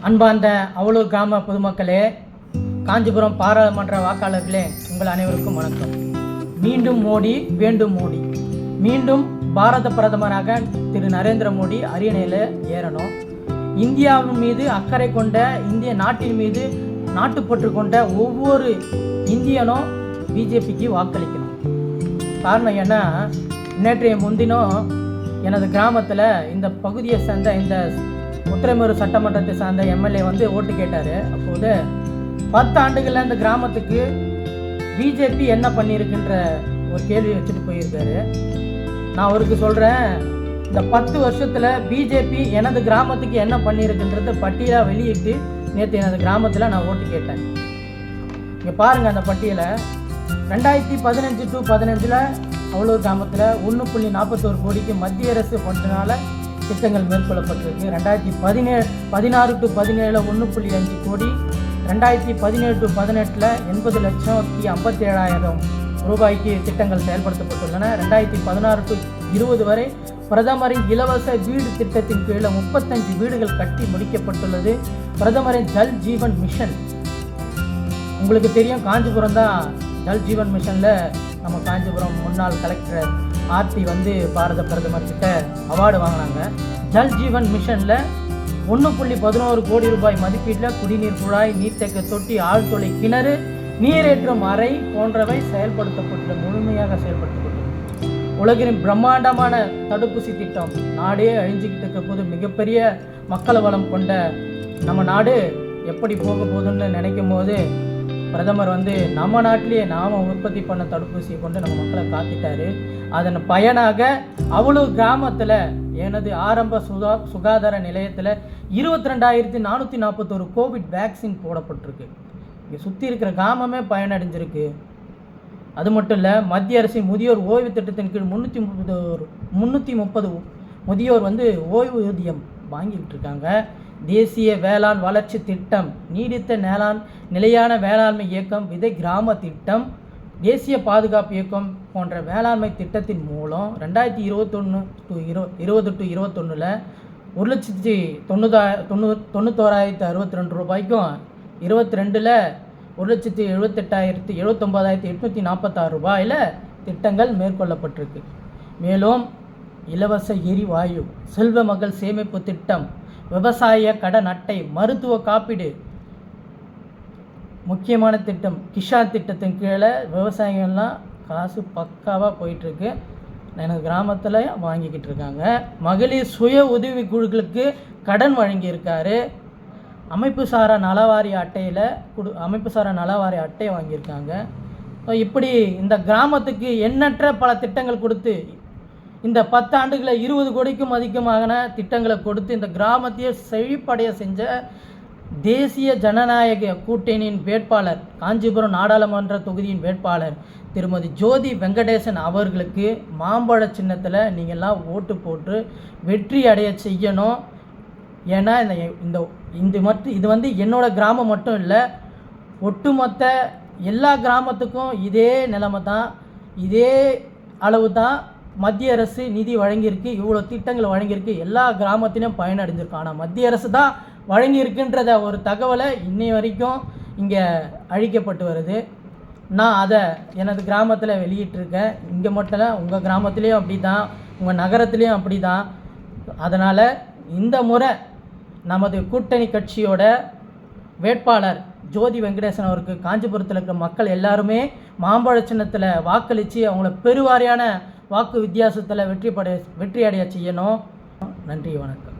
அன்பார்ந்த அவலூர் கிராம பொதுமக்களே, காஞ்சிபுரம் பாராளுமன்ற வாக்காளர்களே, உங்கள் அனைவருக்கும் வணக்கம். மீண்டும் மோடி வேண்டும் மோடி. மீண்டும் பாரத பிரதமராக திரு நரேந்திர மோடி அரியணையில் ஏறணும். இந்தியாவின் மீது அக்கறை கொண்ட, இந்திய நாட்டின் மீது நாட்டுப்பற்று கொண்ட ஒவ்வொரு இந்தியனும் பிஜேபிக்கு வாக்களிக்கணும். காரணம் என்ன, நேற்றைய முன்தினம் எனது கிராமத்தில் இந்த பகுதியை சேர்ந்த இந்த உத்திரமேரூர் சட்டமன்றத்தை சார்ந்த எம்எல்ஏ ஓட்டு கேட்டார். அப்போது 10 ஆண்டுகளில் இந்த கிராமத்துக்கு பிஜேபி என்ன பண்ணியிருக்குன்ற ஒரு கேள்வி வச்சுட்டு போயிருக்காரு. நான் அவருக்கு சொல்கிறேன், இந்த 10 வருஷத்தில் பிஜேபி எனது கிராமத்துக்கு என்ன பண்ணியிருக்குன்றத பட்டியலாக வெளியிட்டு நேற்று எனது கிராமத்தில் நான் ஓட்டு கேட்டேன். இங்கே பாருங்கள், அந்த பட்டியலை 2015 to 15 அவலூர் கிராமத்தில் 1.41 கோடிக்கு மத்திய அரசு ஃபண்டினால் திட்டங்கள் மேற்கொள்ளப்பட்டிருக்கு. 2016 to 17 1.5 கோடி, 2017 to 18 80,57,000 ரூபாய்க்கு திட்டங்கள் செயல்படுத்தப்பட்டுள்ளன. 2016 to 20 வரை பிரதமரின் இலவச வீடு திட்டத்தின் கீழே 35 வீடுகள் கட்டி முடிக்கப்பட்டுள்ளது. பிரதமரின் ஜல் ஜீவன் மிஷன், உங்களுக்கு தெரியும், காஞ்சிபுரம் தான் ஜல் ஜீவன் மிஷனில் நம்ம காஞ்சிபுரம் முன்னாள் கலெக்டர் ஆர்த்தி பாரத பிரதமர் கிட்ட அவார்டு வாங்கினாங்க. ஜல் ஜீவன் மிஷனில் 1.11 கோடி ரூபாய் மதிப்பீட்டில் குடிநீர் குழாய், நீர்த்தேக்க தொட்டி, ஆழ்துளை கிணறு, நீரேற்றும் அறை போன்றவை முழுமையாக செயல்படுத்தப்பட்டது. உலகின் பிரம்மாண்டமான தடுப்பூசி திட்டம், நாடே அழிஞ்சிக்கிட்டு இருக்க போது மிகப்பெரிய மக்கள் வளம் கொண்ட நம்ம நாடு எப்படி போக போகுதுன்னு நினைக்கும் போது பிரதமர் நம்ம நாட்டிலேயே நாம் உற்பத்தி பண்ண தடுப்பூசியை கொண்டு நம்ம மக்களை காத்திட்டாரு. அதன் பயனாக அவலூர் கிராமத்தில் எனது ஆரம்ப சுகாதார நிலையத்தில் 22,441 கோவிட் வேக்சின் போடப்பட்டிருக்கு. இங்கே சுற்றி இருக்கிற கிராமமே பயனடைஞ்சிருக்கு. அது மட்டும் இல்லை, மத்திய அரசின் முதியோர் ஓய்வு திட்டத்தின் கீழ் 330 முதியோர் ஓய்வூதியம் வாங்கிக்கிட்டு இருக்காங்க. தேசிய வேளாண் வளர்ச்சி திட்டம், நீடித்த நிலையான வேளாண்மை இயக்கம், விதை கிராம திட்டம், தேசிய பாதுகாப்பு இயக்கம் போன்ற வேளாண்மை திட்டத்தின் மூலம் 2021 to 21 1,91,062 ரூபாய்க்கும், 22 1,78,79,846 ரூபாயில் திட்டங்கள் மேற்கொள்ளப்பட்டிருக்கு. மேலும் இலவச எரிவாயு, செல்வ மகள் சேமிப்பு திட்டம், விவசாய கடன் அட்டை, மருத்துவ காப்பீடு, முக்கியமான திட்டம் கிஷான் திட்டத்தின் கீழே விவசாயிகள்லாம் காசு பக்காவாக போயிட்டுருக்கு. எனக்கு கிராமத்தில் வாங்கிக்கிட்டு இருக்காங்க. மகளிர் சுய உதவி குழுக்களுக்கு கடன் வழங்கியிருக்காரு. அமைப்பு சாரா நலவாரிய அட்டை வாங்கியிருக்காங்க. இப்படி இந்த கிராமத்துக்கு எண்ணற்ற பல திட்டங்கள் கொடுத்து, இந்த 10 ஆண்டுகளில் 20 கோடிக்கும் அதிகமான திட்டங்களை கொடுத்து இந்த கிராமத்தையே செழிப்படைய செஞ்ச தேசிய ஜனநாயக கூட்டணியின் வேட்பாளர், காஞ்சிபுரம் நாடாளுமன்ற தொகுதியின் வேட்பாளர் திருமதி ஜோதி வெங்கடேசன் அவர்களுக்கு மாம்பழ சின்னத்தில் நீங்கள்லாம் ஓட்டு போட்டு வெற்றி அடைய செய்யணும். ஏன்னா இது என்னோட கிராமம் மட்டும் இல்லை, ஒட்டுமொத்த எல்லா கிராமத்துக்கும் இதே நிலைமை தான், இதே அளவு தான் மத்திய அரசு நிதி வழங்கியிருக்கு. இவ்வளோ திட்டங்கள் வழங்கியிருக்கு, எல்லா கிராமத்திலையும் பயனடைஞ்சிருக்கு. ஆனால் மத்திய அரசு தான் வழங்கியிருக்குன்றத ஒரு தகவலை இன்னை வரைக்கும் இங்கே அழிக்கப்பட்டு வருது. நான் அதை எனது கிராமத்தில் வெளியிட்டிருக்கேன். இங்கே மட்டும் இல்லை, உங்கள் கிராமத்துலேயும் அப்படி தான், உங்கள் நகரத்துலேயும் அப்படி தான். அதனால் இந்த முறை நமது கூட்டணி கட்சியோட வேட்பாளர் ஜோதி வெங்கடேசன் அவருக்கு காஞ்சிபுரத்தில் இருக்கிற மக்கள் எல்லாருமே மாம்பழ சின்னத்தில் வாக்களித்து அவங்கள பெருவாரியான வாக்கு வித்தியாசத்தில் வெற்றி அடைய செய்யணும். நன்றி, வணக்கம்.